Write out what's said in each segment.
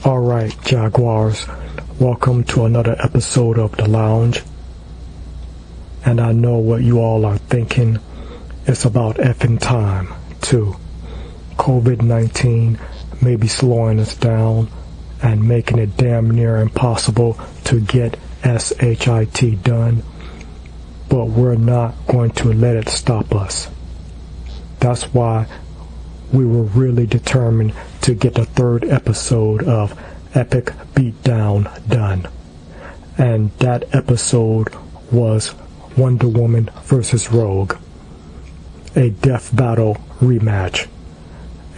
Alright, Jaguars, welcome to another episode of The Lounge. And I know what you all are thinking. It's about effing time, too. COVID-19 may be slowing us down and making it damn near impossible to get SHIT done. But we're not going to let it stop us. That's why we were really determined to get the third episode of Epic Beatdown done. And that episode was Wonder Woman vs. Rogue, a Death Battle Rematch.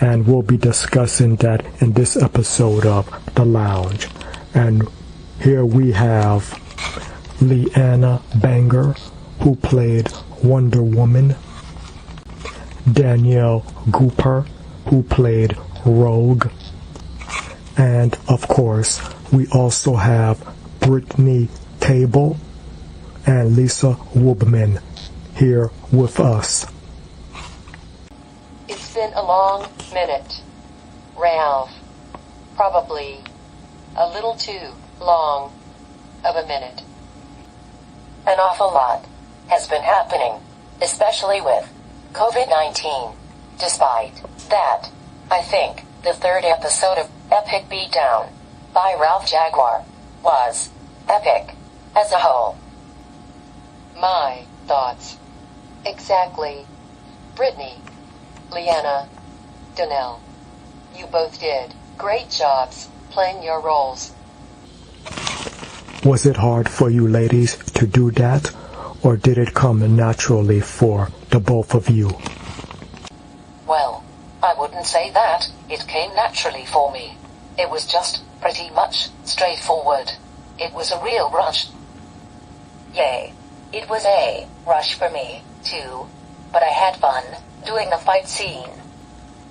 And we'll be discussing that in this episode of The Lounge. And here we have Leanna Banger, who played Wonder Woman, Danelle Gooper, who played Rogue, and of course we also have Britney Cable and Lisa Woobman here with us. It's been a long minute, Ralph. Probably a little too long of a minute. An awful lot has been happening, especially with COVID-19. Despite that, I think the third episode of Epic Beatdown by Ralph Jaguar was epic as a whole. My thoughts. Exactly. Britney, Leanna, Danelle. You both did great jobs playing your roles. Was it hard for you ladies to do that, or did it come naturally for the both of you? Well, I wouldn't say that. It came naturally for me. It was just pretty much straightforward. It was a real rush. Yay. It was a rush for me, too. But I had fun doing the fight scene.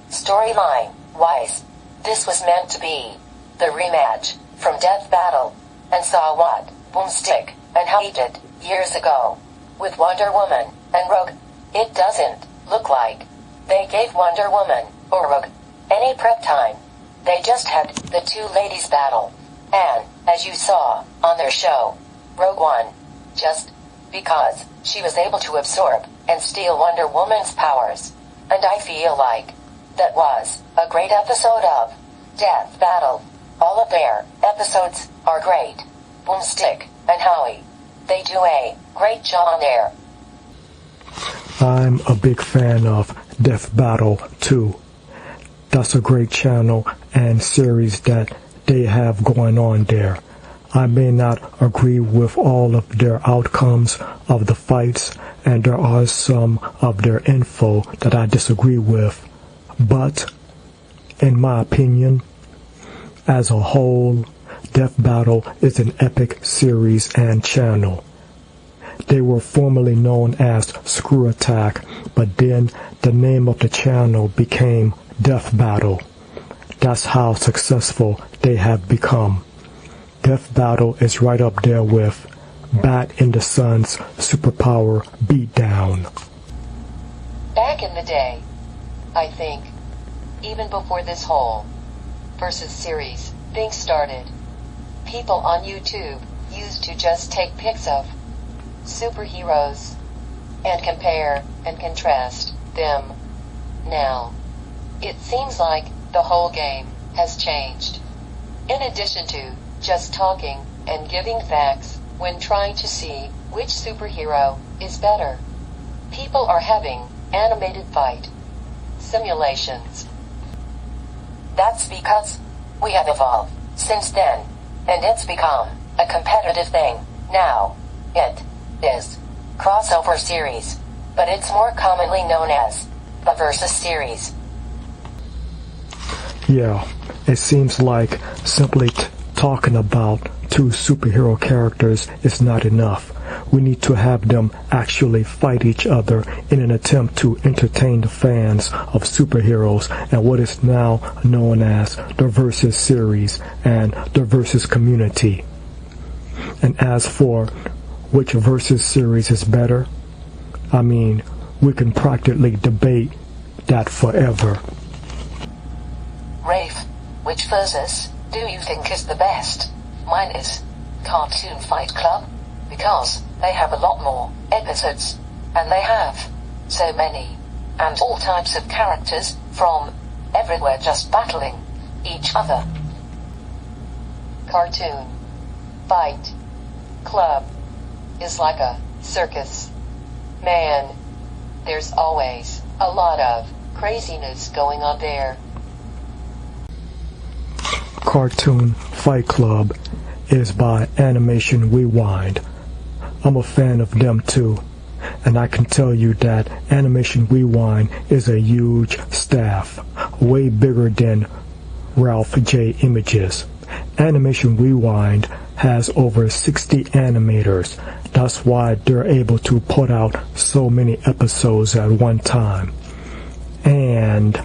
Storyline-wise, this was meant to be the rematch from Death Battle, and saw what Boomstick and how he did years ago with Wonder Woman and Rogue. It doesn't look like they gave Wonder Woman or Rogue any prep time. They just had the two ladies battle, and as you saw on their show, Rogue won just because she was able to absorb and steal Wonder Woman's powers. And I feel like that was a great episode of Death Battle. All of their episodes are great. Boomstick and Howie, they do a great job on there. I'm a big fan of Death Battle too. That's a great channel and series that they have going on there. I may not agree with all of their outcomes of the fights, and there are some of their info that I disagree with, but in my opinion, as a whole, Death Battle is an epic series and channel. They were formerly known as Screw Attack, but then the name of the channel became Death Battle. That's how successful they have become. Death Battle is right up there with Bat in the Sun's Superpower Beatdown. Back in the day, I think, even before this whole versus series thing started, people on YouTube used to just take pics of superheroes and compare and contrast them. Now, it seems like the whole game has changed. In addition to just talking and giving facts when trying to see which superhero is better, people are having animated fight simulations. That's because we have evolved since then, and it's become a competitive thing now. It is crossover series, but it's more commonly known as the Versus series. Yeah, it seems like simply talking about two superhero characters is not enough. We need to have them actually fight each other in an attempt to entertain the fans of superheroes and what is now known as the Versus series and the Versus community. And as for which Versus series is better, I mean, we can practically debate that forever. Rafe, which Versus do you think is the best? Mine is Cartoon Fight Club, because they have a lot more episodes, and they have so many, and all types of characters from everywhere just battling each other. Cartoon Fight Club is like a circus. Man, there's always a lot of craziness going on there. Cartoon Fight Club is by Animation Rewind. I'm a fan of them too, and I can tell you that Animation Rewind is a huge staff, way bigger than Ralph J Images. Animation Rewind has over 60 animators. That's why they're able to put out so many episodes at one time. And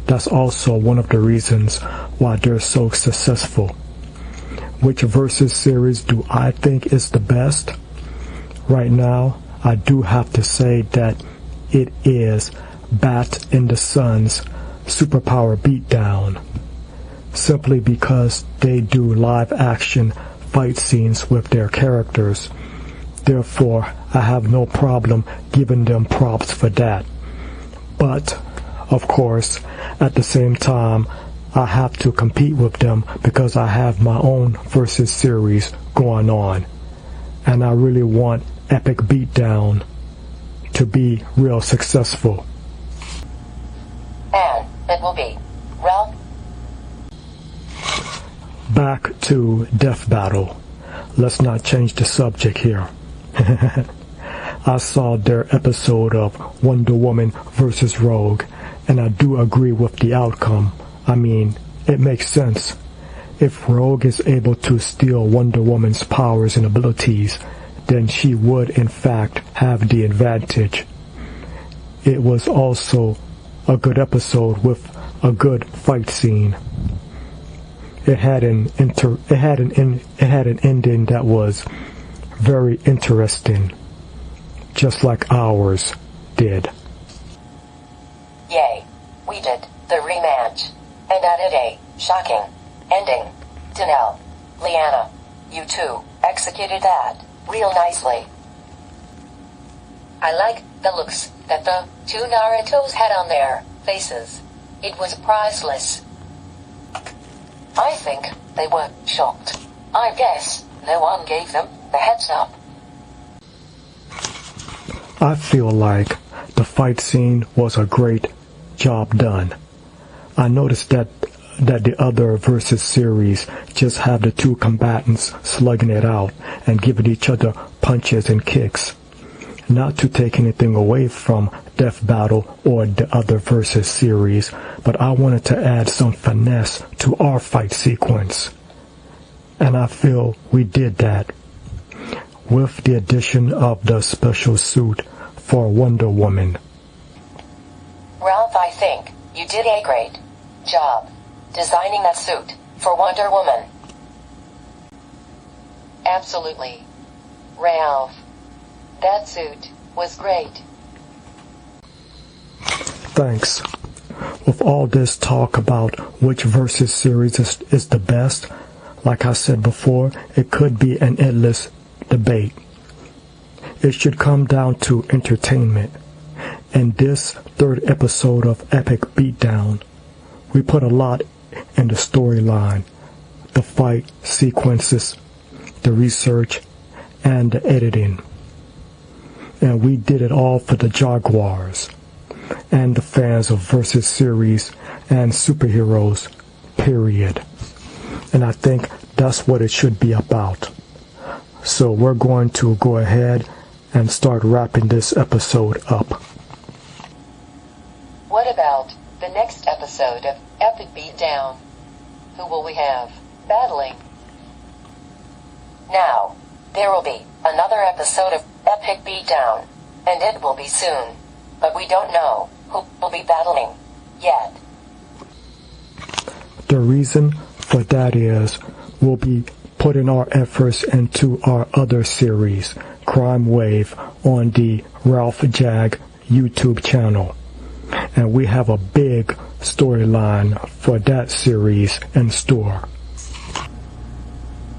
that's also one of the reasons why they're so successful. Which Versus series do I think is the best? Right now, I do have to say that it is Bat in the Sun's Superpower Beatdown, simply because they do live action fight scenes with their characters. Therefore, I have no problem giving them props for that. But, of course, at the same time, I have to compete with them because I have my own Versus series going on. And I really want Epic Beatdown to be real successful. And it will be Ralph. Back to Death Battle. Let's not change the subject here. I saw their episode of Wonder Woman vs. Rogue, and I do agree with the outcome. I mean, it makes sense. If Rogue is able to steal Wonder Woman's powers and abilities, then she would in fact have the advantage. It was also a good episode with a good fight scene. It had an ending that was very interesting, just like ours did. Yay, we did the rematch, and added a shocking ending. Danelle, Leanna, you two executed that real nicely. I like the looks that the two Narutos had on their faces. It was priceless. I think they were shocked. I guess no one gave them the heads up. I feel like the fight scene was a great job done. I noticed that the other Versus series just have the two combatants slugging it out and giving each other punches and kicks. Not to take anything away from Death Battle or the other Versus series, but I wanted to add some finesse to our fight sequence. And I feel we did that with the addition of the special suit for Wonder Woman. Ralph, I think you did a great job designing that suit for Wonder Woman. Absolutely. Ralph, that suit was great. Thanks. With all this talk about which Versus series is the best, like I said before, it could be an endless debate. It should come down to entertainment. In this third episode of Epic Beatdown, we put a lot in the storyline, the fight sequences, the research, and the editing. And we did it all for the Jaguars and the fans of Versus series and superheroes, period. And I think that's what it should be about. So we're going to go ahead and start wrapping this episode up. What about the next episode of Epic Beatdown? Who will we have battling? Now, there will be another episode of Epic Beatdown, and it will be soon. But we don't know who will be battling yet. The reason for that is we'll be putting our efforts into our other series, Crime Wave, on the Ralph Jag YouTube channel. And we have a big storyline for that series in store.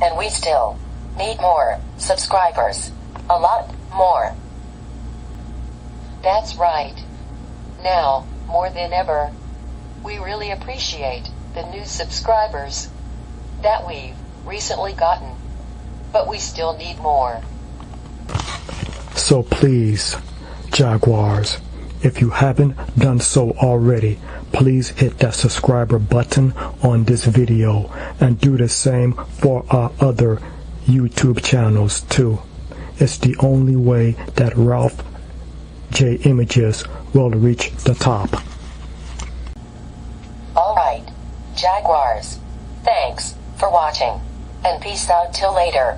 And we still need more subscribers. A lot more. That's right. Now, more than ever, we really appreciate the new subscribers that we've recently gotten. But we still need more. So please, Jaguars, if you haven't done so already, please hit that subscriber button on this video and do the same for our other YouTube channels too. It's the only way that Ralph J Images will reach the top. Alright, Jaguars. Thanks for watching. And peace out till later.